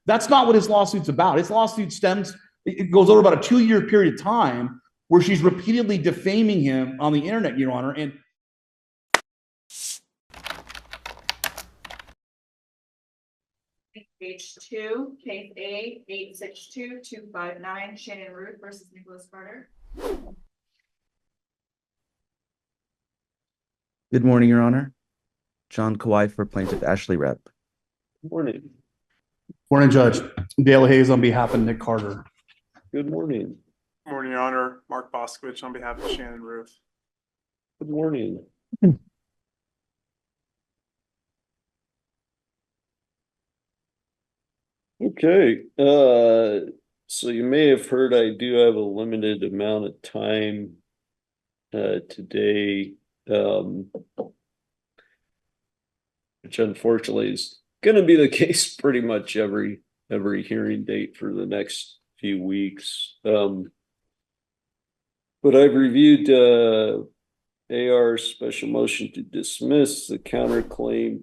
That's not what his lawsuit's about. His lawsuit it goes over about a 2-year period of time where she's repeatedly defaming him on the internet, Your Honor. And Page 2, case A 862-259, Shannon Ruth versus Nickolas Carter. Good morning, Your Honor. John Kawai for Plaintiff Ashley Rep. Good morning. Morning, Judge. Dale Hayes on behalf of Nick Carter. Good morning. Good morning, Your Honor. Mark Boscovich on behalf of Shannon Ruth. Good morning. Okay, so you may have heard I do have a limited amount of time today, which unfortunately is going to be the case pretty much every hearing date for the next few weeks. But I've reviewed AR's special motion to dismiss the counterclaim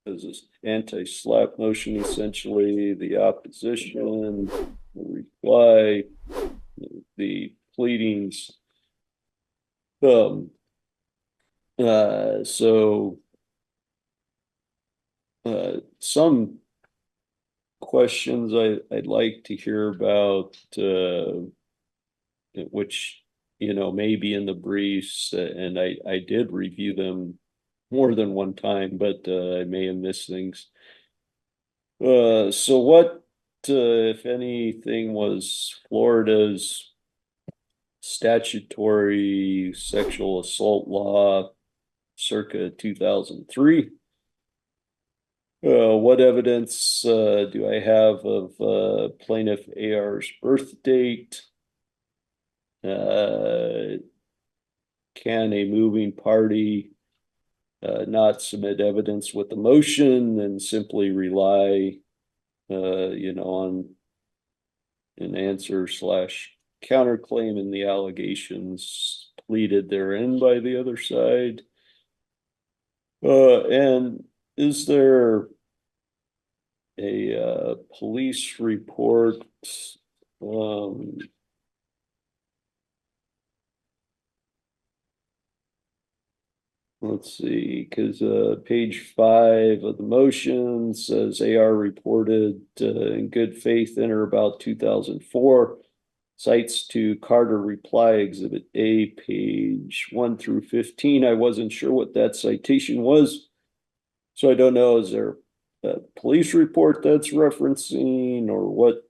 as an anti-SLAPP motion, essentially, the opposition, the reply, the pleadings. Some questions I'd like to hear about, which, may be in the briefs, and I did review them more than one time, but I may have missed things. So what, if anything, was Florida's statutory sexual assault law circa 2003? What evidence do I have of plaintiff AR's birth date? Can a moving party not submit evidence with the motion and simply rely, on an answer / counterclaim in the allegations pleaded therein by the other side? And is there a police report? Let's see, because page 5 of the motion says AR reported in good faith in or about 2004, cites to Carter reply exhibit A, page 1 through 15. I wasn't sure what that citation was, so I don't know, is there a police report that's referencing, or what,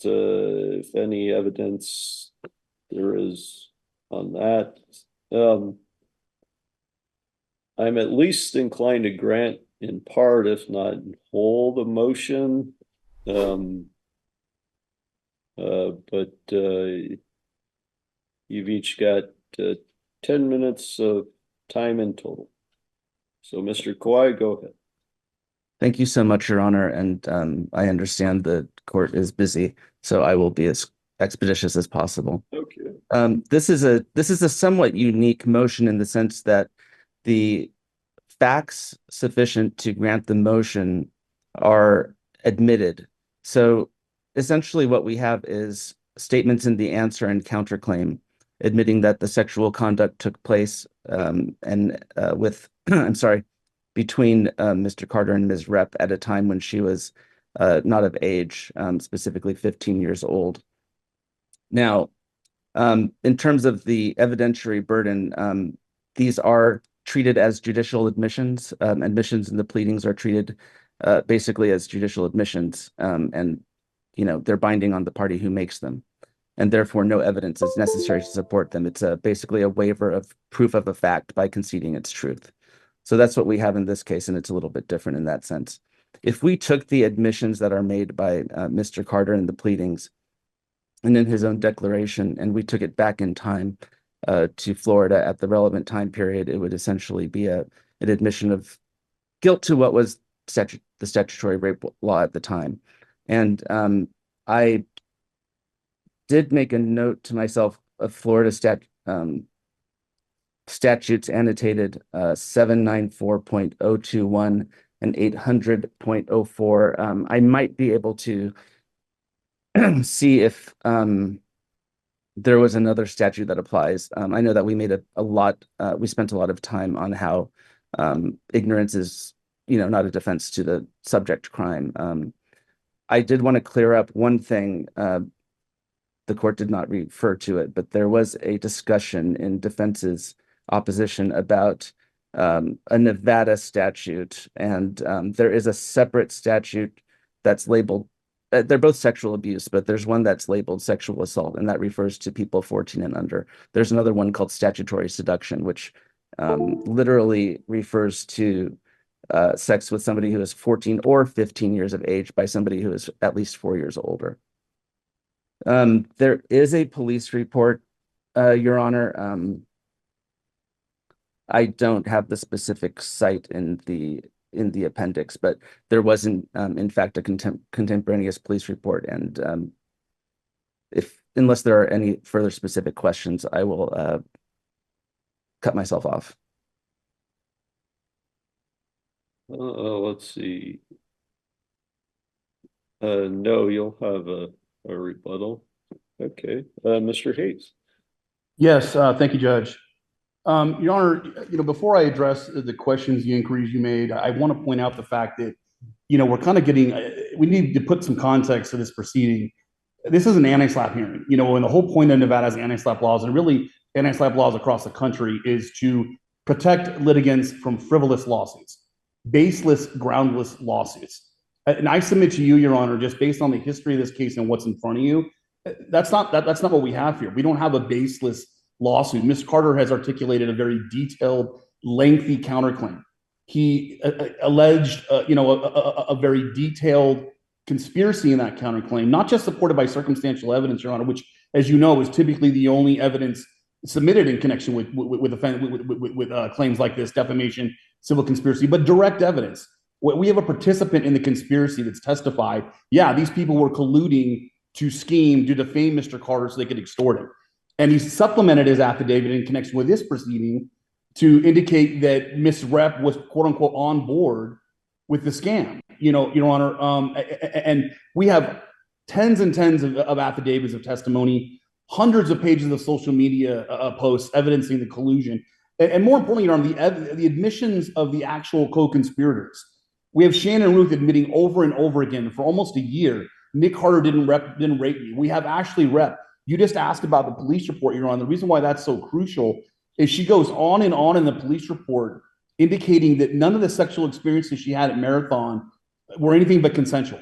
if any evidence there is on that? I'm at least inclined to grant in part, if not in whole, the motion. But you've each got 10 minutes of time in total. So, Mr. Kawai, go ahead. Thank you so much, Your Honor. And I understand the court is busy, so I will be as expeditious as possible. Okay. This is a somewhat unique motion in the sense that the facts sufficient to grant the motion are admitted. So essentially what we have is statements in the answer and counterclaim admitting that the sexual conduct took place between Mr. Carter and Ms. Rep at a time when she was not of age, specifically 15 years old. Now, in terms of the evidentiary burden, these are treated as judicial admissions. Admissions in the pleadings are treated basically as judicial admissions, and they're binding on the party who makes them, and therefore no evidence is necessary to support them. It's basically a waiver of proof of a fact by conceding its truth. So that's what we have in this case, and it's a little bit different in that sense. If we took the admissions that are made by Mr. Carter in the pleadings and in his own declaration, and we took it back in time to Florida at the relevant time period, it would essentially be an admission of guilt to what was the statutory rape law at the time. And I did make a note to myself of Florida statutes annotated 794.021 and 800.04. I might be able to see if there was another statute that applies. I know that we made we spent a lot of time on how ignorance is, not a defense to the subject crime. I did want to clear up one thing. The court did not refer to it, but there was a discussion in defense's opposition about a Nevada statute, and there is a separate statute that's labeled. They're both sexual abuse, but there's one that's labeled sexual assault, and that refers to people 14 and under. There's another one called statutory seduction, which literally refers to sex with somebody who is 14 or 15 years of age by somebody who is at least 4 years older. There is a police report, Your Honor. I don't have the specific site in the appendix, but there wasn't, in fact, a contemporaneous police report. And unless there are any further specific questions, I will cut myself off. Let's see. No, you'll have a rebuttal. Okay, Mr. Hayes. Yes, thank you, Judge. Your Honor, before I address the questions, the inquiries you made, I want to point out the fact that, we're kind of we need to put some context to this proceeding. This is an anti-SLAPP hearing, and the whole point of Nevada's anti-SLAPP laws, and really anti-SLAPP laws across the country, is to protect litigants from frivolous lawsuits, baseless, groundless lawsuits. And I submit to you, Your Honor, just based on the history of this case and what's in front of you, that's not what we have here. We don't have a baseless lawsuit. Ms. Carter has articulated a very detailed, lengthy counterclaim. He alleged, a very detailed conspiracy in that counterclaim, not just supported by circumstantial evidence, Your Honor, which, as you know, is typically the only evidence submitted in connection with claims like this, defamation, civil conspiracy, but direct evidence. We have a participant in the conspiracy that's testified, yeah, these people were colluding to scheme to defame Mr. Carter so they could extort him. And he supplemented his affidavit in connection with this proceeding to indicate that Ms. Rep was, quote unquote, on board with the scam, Your Honor. And we have tens and tens of affidavits of testimony, hundreds of pages of social media posts evidencing the collusion. And more importantly, Your Honor, the admissions of the actual co-conspirators. We have Shannon and Ruth admitting over and over again for almost a year, Nick Carter didn't rape me. We have Ashley Rep. You just asked about the police report, Your Honor. The reason why that's so crucial is she goes on and on in the police report indicating that none of the sexual experiences she had at Marathon were anything but consensual.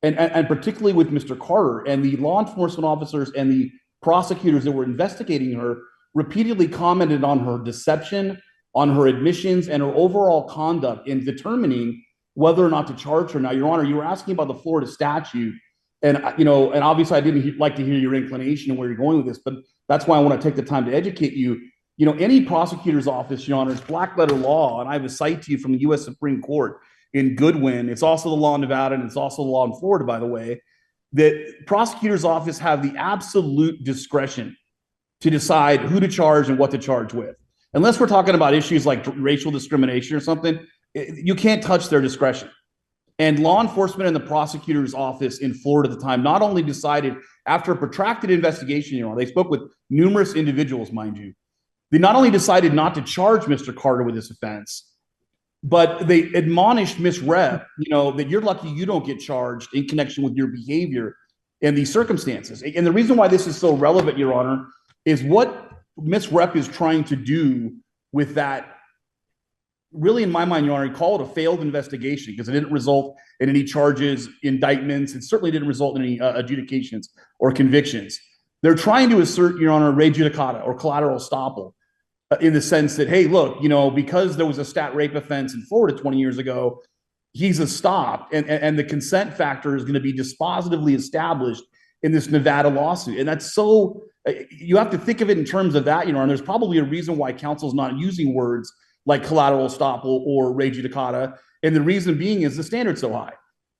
And particularly with Mr. Carter, and the law enforcement officers and the prosecutors that were investigating her repeatedly commented on her deception, on her admissions, and her overall conduct in determining whether or not to charge her. Now, Your Honor, you were asking about the Florida statute, and and obviously I didn't like to hear your inclination and where you're going with this, but that's why I want to take the time to educate you. Any prosecutor's office, Your Honor, is black letter law, and I have a cite to you from the U.S. Supreme Court in Goodwin. It's also the law in Nevada, and it's also the law in Florida, by the way, that prosecutor's office have the absolute discretion to decide who to charge and what to charge with. Unless we're talking about issues like racial discrimination or something, you can't touch their discretion. And law enforcement and the prosecutor's office in Florida at the time not only decided, after a protracted investigation, Your Honor, they spoke with numerous individuals, mind you, they not only decided not to charge Mr. Carter with this offense, but they admonished Ms. Rep, that you're lucky you don't get charged in connection with your behavior and these circumstances. And the reason why this is so relevant, Your Honor, is what Ms. Rep is trying to do with that. Really, in my mind, Your Honor, call it a failed investigation because it didn't result in any charges, indictments. It certainly didn't result in any adjudications or convictions. They're trying to assert, Your Honor, res judicata or collateral estoppel in the sense that, hey, look, because there was a stat rape offense in Florida 20 years ago, he's stopped, and the consent factor is going to be dispositively established in this Nevada lawsuit. And that's so, you have to think of it in terms of that, Your Honor. There's probably a reason why counsel's not using words like collateral estoppel or res judicata. And the reason being is the standard's so high.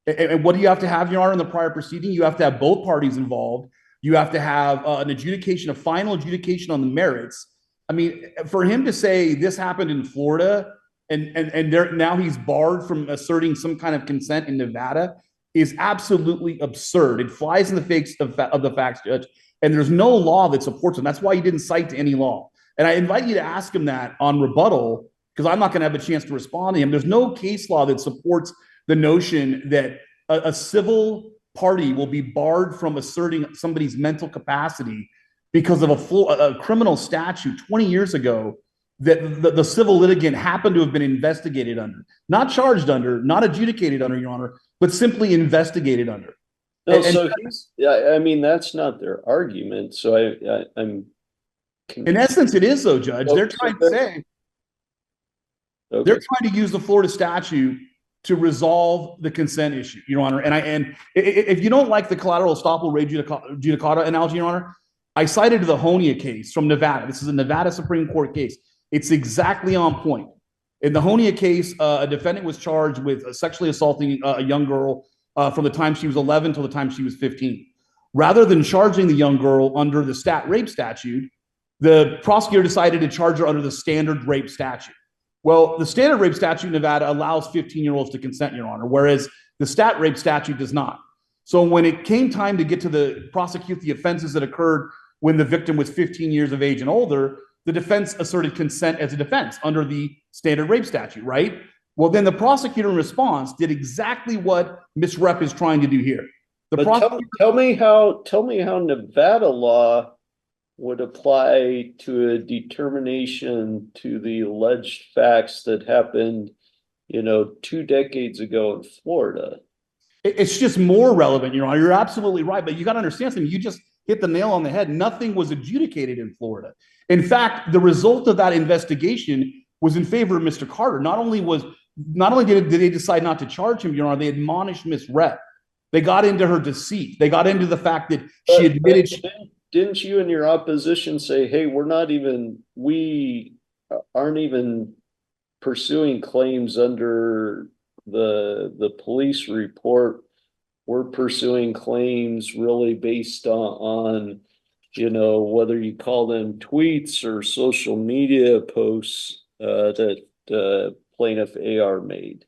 And what do you have to have, Your Honor, in the prior proceeding? You have to have both parties involved. You have to have an adjudication, a final adjudication on the merits. I mean, for him to say this happened in Florida and now he's barred from asserting some kind of consent in Nevada is absolutely absurd. It flies in the face of the facts, Judge, and there's no law that supports him. That's why he didn't cite to any law. And I invite you to ask him that on rebuttal, because I'm not going to have a chance to respond to him. There's no case law that supports the notion that a civil party will be barred from asserting somebody's mental capacity because of a criminal statute 20 years ago that the civil litigant happened to have been investigated under, not charged under, not adjudicated under, Your Honor, but simply investigated under. No, so yeah, I mean, that's not their argument. So I'm in essence, it is so, Judge. They're trying to say they're trying to use the Florida statute to resolve the consent issue, Your Honor. And if you don't like the collateral estoppel res judicata analogy, Your Honor, I cited the Honia case from Nevada. This is a Nevada Supreme Court case. It's exactly on point. In the Honia case, a defendant was charged with sexually assaulting a young girl from the time she was 11 till the time she was 15. Rather than charging the young girl under the rape statute, the prosecutor decided to charge her under the standard rape statute. Well, the standard rape statute in Nevada allows 15-year-olds to consent, Your Honor, whereas the stat rape statute does not. So when it came time to get to prosecute the offenses that occurred when the victim was 15 years of age and older, the defense asserted consent as a defense under the standard rape statute, right? Well, then the prosecutor in response did exactly what Ms. Rep is trying to do here. Tell me how Nevada law would apply to a determination to the alleged facts that happened, 2 decades ago in Florida. It's just more relevant, Your Honor. You're absolutely right, but you got to understand something. You just hit the nail on the head. Nothing was adjudicated in Florida. In fact, the result of that investigation was in favor of Mr. Carter. Not only did they decide not to charge him, Your Honor, they admonished Ms. Rep. They got into her deceit. They got into the fact that she admitted. Didn't you and your opposition say, hey, we aren't even pursuing claims under the police report? We're pursuing claims really based on whether you call them tweets or social media posts that plaintiff AR made.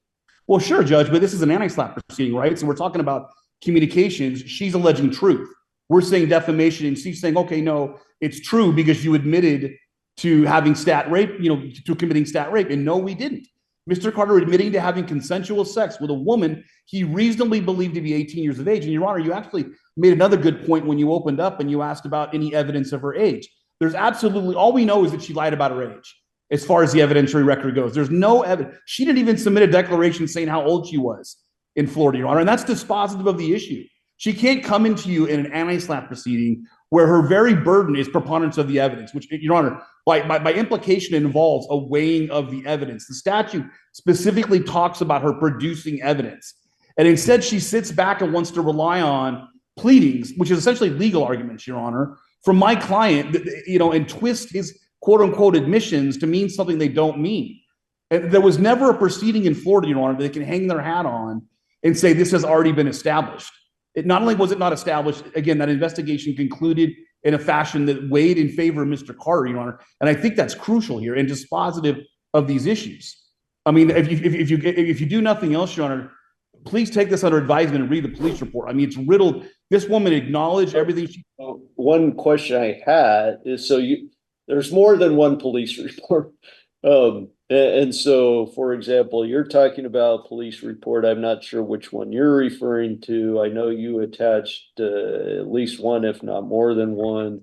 Well, sure, Judge, but this is an anti-SLAPP proceeding, right? So we're talking about communications. She's alleging truth. We're saying defamation, and she's saying, okay, no, it's true because you admitted to having stat rape, to committing stat rape. And no, we didn't. Mr. Carter admitting to having consensual sex with a woman he reasonably believed to be 18 years of age. And Your Honor, you actually made another good point when you opened up and you asked about any evidence of her age. There's absolutely, all we know is that she lied about her age as far as the evidentiary record goes. There's no evidence. She didn't even submit a declaration saying how old she was in Florida, Your Honor. And that's dispositive of the issue. She can't come into you in an anti-SLAPP proceeding where her very burden is preponderance of the evidence, which, Your Honor, by implication involves a weighing of the evidence. The statute specifically talks about her producing evidence. And instead, she sits back and wants to rely on pleadings, which is essentially legal arguments, Your Honor, from my client, and twist his quote-unquote admissions to mean something they don't mean. And there was never a proceeding in Florida, Your Honor, that they can hang their hat on and say this has already been established. It not only was it not established, again, that investigation concluded in a fashion that weighed in favor of Mr. Carter, Your Honor. And I think that's crucial here and dispositive of these issues. I mean, if you do nothing else, Your Honor, please take this under advisement and read the police report. I mean, it's riddled. This woman acknowledged everything she. One question I had is, there's more than one police report. And so, for example, you're talking about police report. I'm not sure which one you're referring to. I know you attached at least one, if not more than one.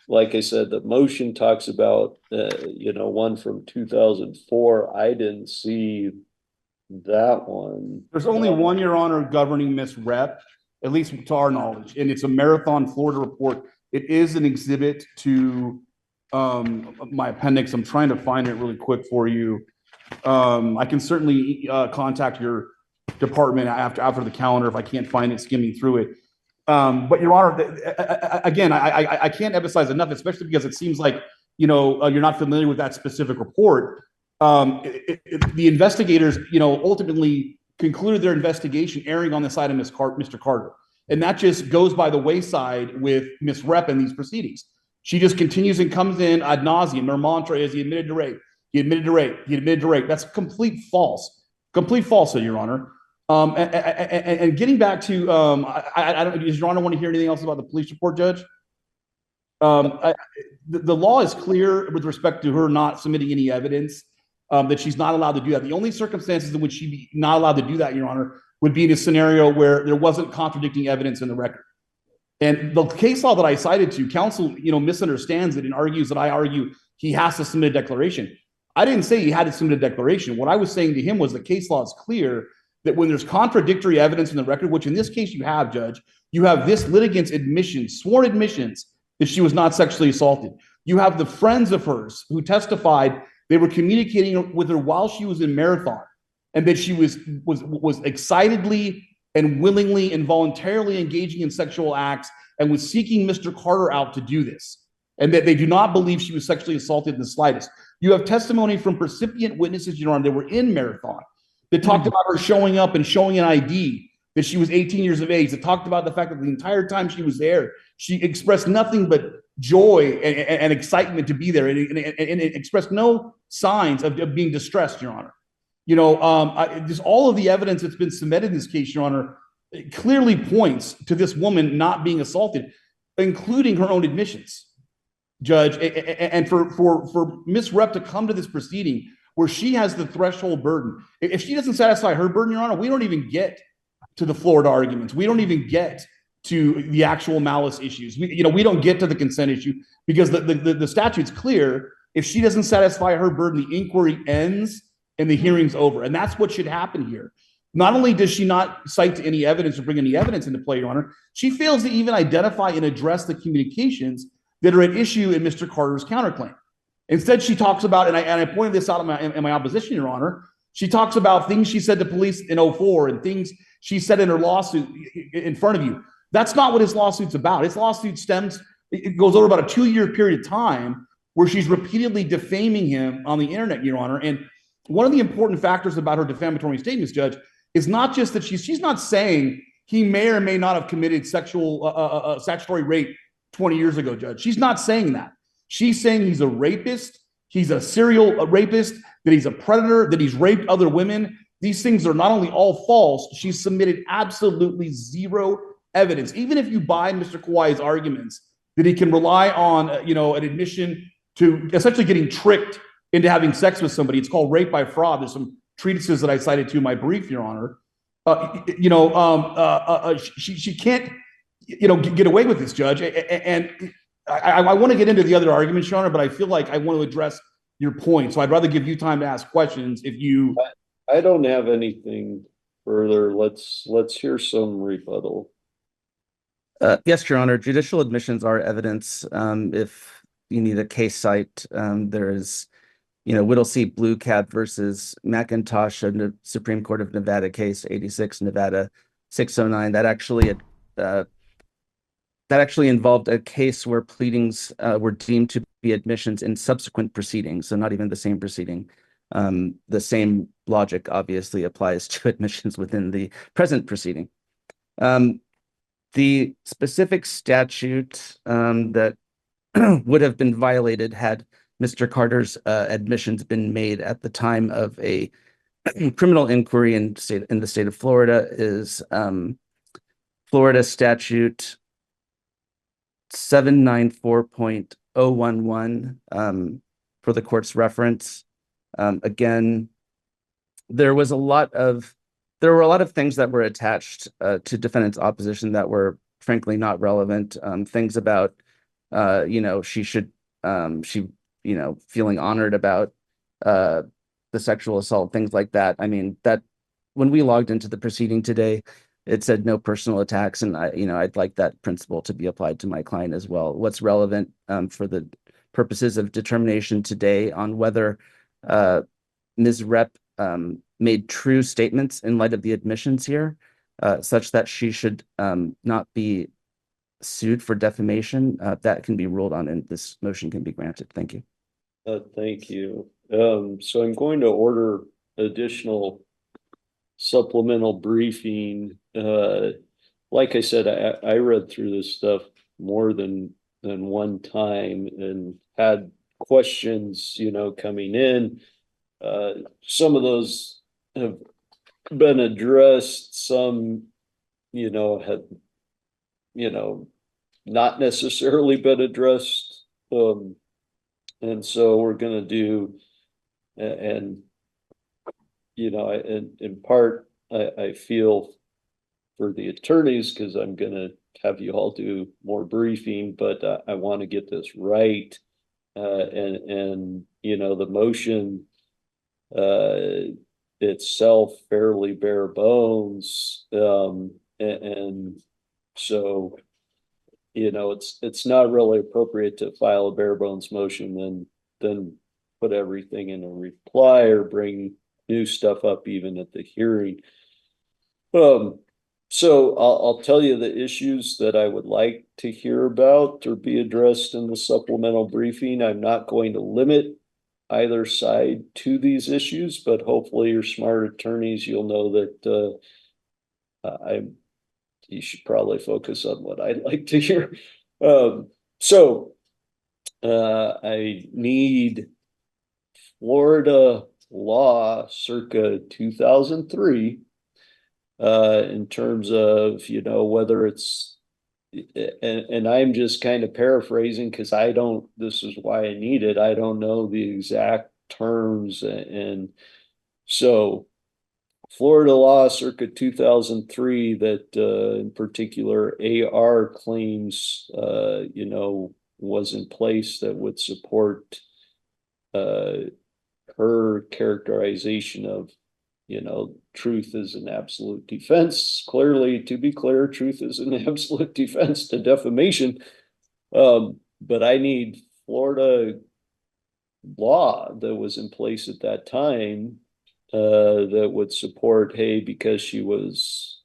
Like I said, the motion talks about, one from 2004. I didn't see that one. There's only one, Your Honor, governing Miss Rep, at least to our knowledge, and it's a Marathon Florida report. It is an exhibit to my appendix. I'm trying to find it really quick for you. I can certainly contact your department after the calendar if I can't find it skimming through it. But Your Honor, again, I can't emphasize enough, especially because it seems like you're not familiar with that specific report. The investigators, ultimately concluded their investigation erring on the side of Mr. Carter, and that just goes by the wayside with Miss Rep in these proceedings. She just continues and comes in ad nauseum. Her mantra is he admitted to rape. He admitted to rape. He admitted to rape. That's complete falsehood, Your Honor. And getting back to, I don't, does Your Honor want to hear anything else about the police report, Judge? The law is clear with respect to her not submitting any evidence, that she's not allowed to do that. The only circumstances in which she'd be not allowed to do that, Your Honor, would be in a scenario where there wasn't contradicting evidence in the record. And the case law that I cited to counsel, misunderstands it and argues that I argue he has to submit a declaration. I didn't say he had to submit a declaration. What I was saying to him was the case law is clear that when there's contradictory evidence in the record, which in this case you have, Judge, you have this litigant's admissions, sworn admissions, that she was not sexually assaulted. You have the friends of hers who testified they were communicating with her while she was in Marathon, and that she was excitedly and willingly and voluntarily engaging in sexual acts and was seeking Mr. Carter out to do this, and that they do not believe she was sexually assaulted in the slightest. You have testimony from recipient witnesses, Your Honor, that were in Marathon, that talked about her showing up and showing an ID, that she was 18 years of age, that talked about the fact that the entire time she was there, she expressed nothing but joy and excitement to be there, and expressed no signs of being distressed, Your Honor. Just all of the evidence that's been submitted in this case, Your Honor, it clearly points to this woman not being assaulted, including her own admissions, Judge. And for Ms. Rep to come to this proceeding where she has the threshold burden, if she doesn't satisfy her burden, Your Honor, we don't even get to the Florida arguments. We don't even get to the actual malice issues. We don't get to the consent issue because the statute's clear. If she doesn't satisfy her burden, the inquiry ends and the hearing's over. And that's what should happen here. Not only does she not cite any evidence or bring any evidence into play, Your Honor, she fails to even identify and address the communications that are at issue in Mr. Carter's counterclaim. Instead, she talks about, and I pointed this out in my opposition, Your Honor, she talks about things she said to police in 2004 and things she said in her lawsuit in front of you. That's not what his lawsuit's about. His lawsuit it goes over about a 2-year period of time where she's repeatedly defaming him on the internet, Your Honor. And one of the important factors about her defamatory statements, Judge, is not just that she's not saying he may or may not have committed statutory rape 20 years ago, Judge. She's not saying that. She's saying he's a rapist, he's a serial rapist, that he's a predator, that he's raped other women. These things are not only all false, she's submitted absolutely zero evidence. Even if you buy Mr. Kauai's arguments that he can rely on, an admission to essentially getting tricked into having sex with somebody. It's called rape by fraud. There's some treatises that I cited to in my brief, Your Honor. She can't, get away with this, Judge. And I want to get into the other arguments, Your Honor, but I feel like I want to address your point. So I'd rather give you time to ask questions if you. I don't have anything further. Let's hear some rebuttal. Yes, Your Honor. Judicial admissions are evidence. If you need a case cite, there is, Whittlesey Blue Cab versus McIntosh, a Supreme Court of Nevada case, 86 Nevada 609. That actually involved a case where pleadings were deemed to be admissions in subsequent proceedings, so not even the same proceeding. The same logic obviously applies to admissions within the present proceeding. The specific statute that would have been violated had Mr. Carter's admissions been made at the time of a criminal inquiry in the state of Florida is Florida statute 794.011 for the court's reference. Again, there were a lot of things that were attached to defendant's opposition that were frankly not relevant. Things about feeling honored about the sexual assault, things like that. I mean, that when we logged into the proceeding today, it said no personal attacks, and I'd like that principle to be applied to my client as well. What's relevant for the purposes of determination today on whether Ms. Rep made true statements in light of the admissions here, such that she should not be sued for defamation, that can be ruled on and this motion can be granted. Thank you. Thank you. So I'm going to order additional supplemental briefing. Like I said, I read through this stuff more than one time and had questions, coming in. Some of those have been addressed, some, have, not necessarily been addressed. And so we're gonna do, and, in part, I feel for the attorneys, because I'm gonna have you all do more briefing, but I want to get this right. And the motion itself fairly bare bones. And so, it's not really appropriate to file a bare bones motion and then put everything in a reply or bring new stuff up even at the hearing. So I'll tell you the issues that I would like to hear about or be addressed in the supplemental briefing. I'm not going to limit either side to these issues, but hopefully you're smart attorneys, you'll know that you should probably focus on what I'd like to hear. So I need Florida law circa 2003 in terms of, whether it's, and I'm just kind of paraphrasing because this is why I need it. I don't know the exact terms. And so Florida law circa 2003 that in particular AR claims, was in place that would support her characterization of, truth is an absolute defense. Clearly, to be clear, truth is an absolute defense to defamation. But I need Florida law that was in place at that time that would support, hey, because she was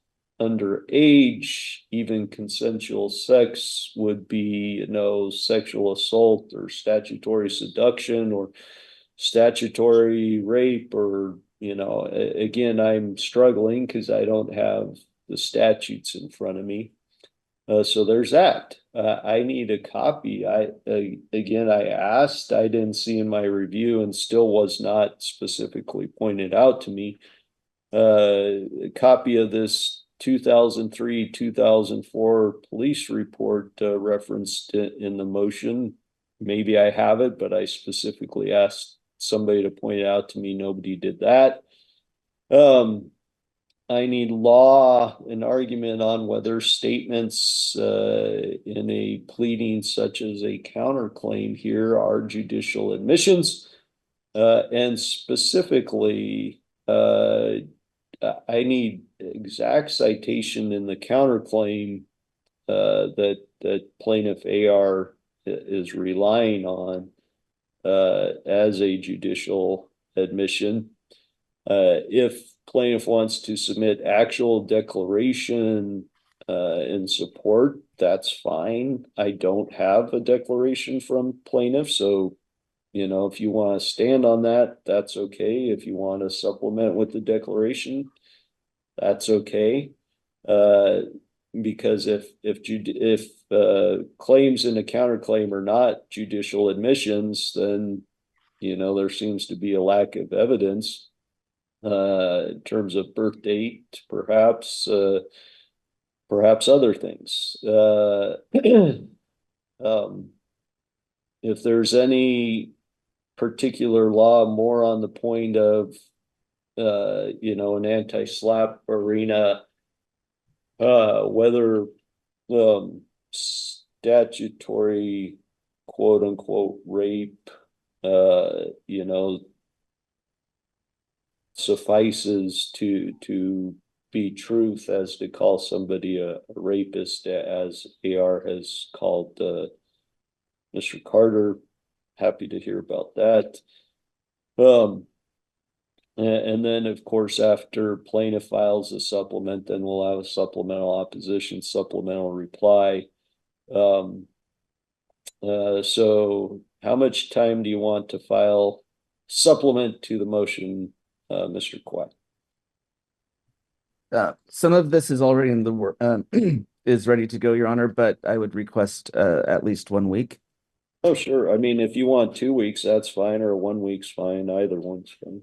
underage, even consensual sex would be, sexual assault or statutory seduction or statutory rape or, again, I'm struggling because I don't have the statutes in front of me. So there's that. I need a copy. Again, I asked, I didn't see in my review and still was not specifically pointed out to me. A copy of this 2003, 2004 police report referenced in the motion. Maybe I have it, but I specifically asked somebody to point it out to me. Nobody did that. I need law, an argument on whether statements in a pleading such as a counterclaim here are judicial admissions. And specifically, I need exact citation in the counterclaim that plaintiff AR is relying on as a judicial admission. If plaintiff wants to submit actual declaration in support, that's fine. I don't have a declaration from plaintiff, so if you want to stand on that, that's okay. If you want to supplement with the declaration, that's okay. Because if claims in a counterclaim are not judicial admissions, then there seems to be a lack of evidence in terms of birth date, perhaps other things. If there's any particular law more on the point of an anti-SLAPP arena, whether statutory quote unquote rape suffices to be truth as to call somebody a rapist, as AR has called Mr. Carter. Happy to hear about that. And then, of course, after plaintiff files a supplement, then we'll have a supplemental opposition, supplemental reply. So how much time do you want to file supplement to the motion, Mr. Quack? Some of this is already in the work, is ready to go, Your Honor, but I would request at least 1 week. Oh, sure. I mean, if you want 2 weeks, that's fine, or 1 week's fine. Either one's fine.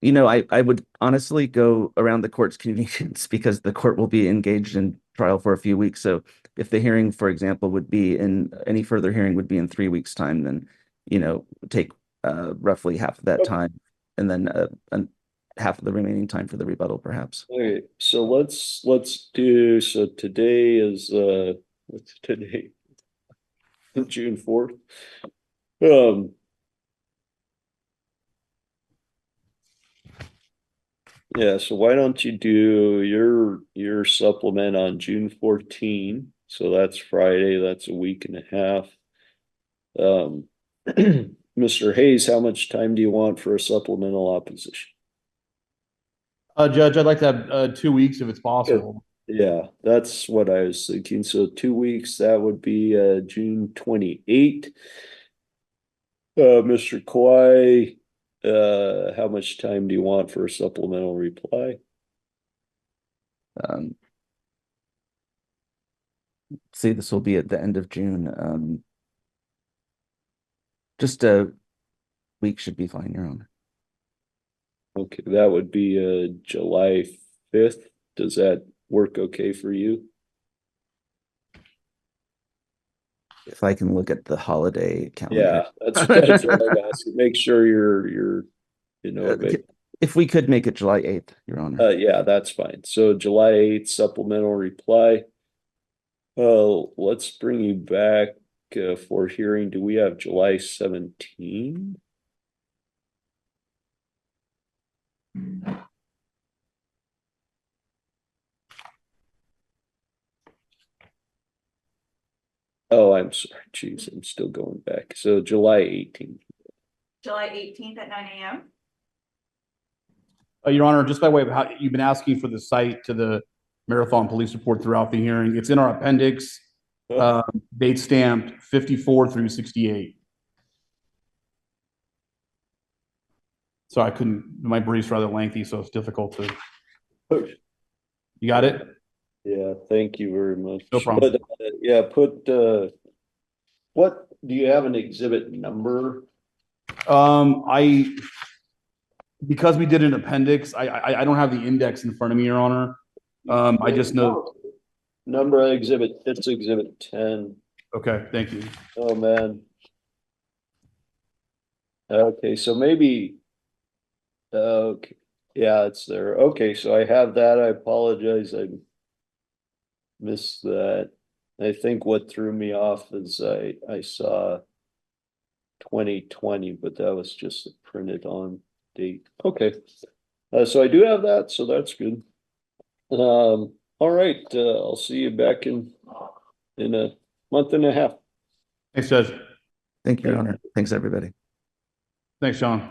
You know, I would honestly go around the court's convenience because the court will be engaged in trial for a few weeks. So if the hearing, for example, would be in any further hearing would be in 3 weeks' time, then, you know, take roughly half of that Okay. time and then and half of the remaining time for the rebuttal, perhaps. Okay, so let's do, so today is what's today? June 4th. Yeah, so why don't you do your supplement on June 14? So that's Friday, that's a week and a half. Mr. Hayes, how much time do you want for a supplemental opposition? Judge, I'd like to have 2 weeks if it's possible. Yeah, that's what I was thinking. So 2 weeks, that would be June 28. Mr. Kawhi, how much time do you want for a supplemental reply? See, this will be at the end of June. Just a week should be fine, Your Honor. Okay, that would be July 5th. Does that work okay for you? If I can look at the holiday calendar. Yeah, that's what I'm asking. Make sure you're If we could make it July 8th, Your Honor. yeah, that's fine. So July 8th supplemental reply. Let's bring you back for hearing. Do we have July 17? Oh, I'm sorry. Jeez, I'm still going back. So July 18th. July 18th at 9 a.m. Your Honor, just by way of how you've been asking for the site to the Marathon Police Report throughout the hearing, it's in our appendix, date stamped 54 through 68. So I couldn't, my brief's rather lengthy, so it's difficult to. You got it? Yeah, thank you very much. No problem. But, yeah, what, do you have an exhibit number? Because we did an appendix, I don't have the index in front of me, Your Honor. I just know. Number of exhibit, it's exhibit 10. Okay, thank you. Oh, man. Okay, so maybe, okay, yeah, it's there. Okay, so I have that. I apologize. I missed that. I think what threw me off is I saw 2020, but that was just a printed on date. Okay. So I do have that, so that's good. All right, I'll see you back in a month and a half. Thanks, Judge. Thank you, Your Honor. Thanks, everybody. Thanks, Sean.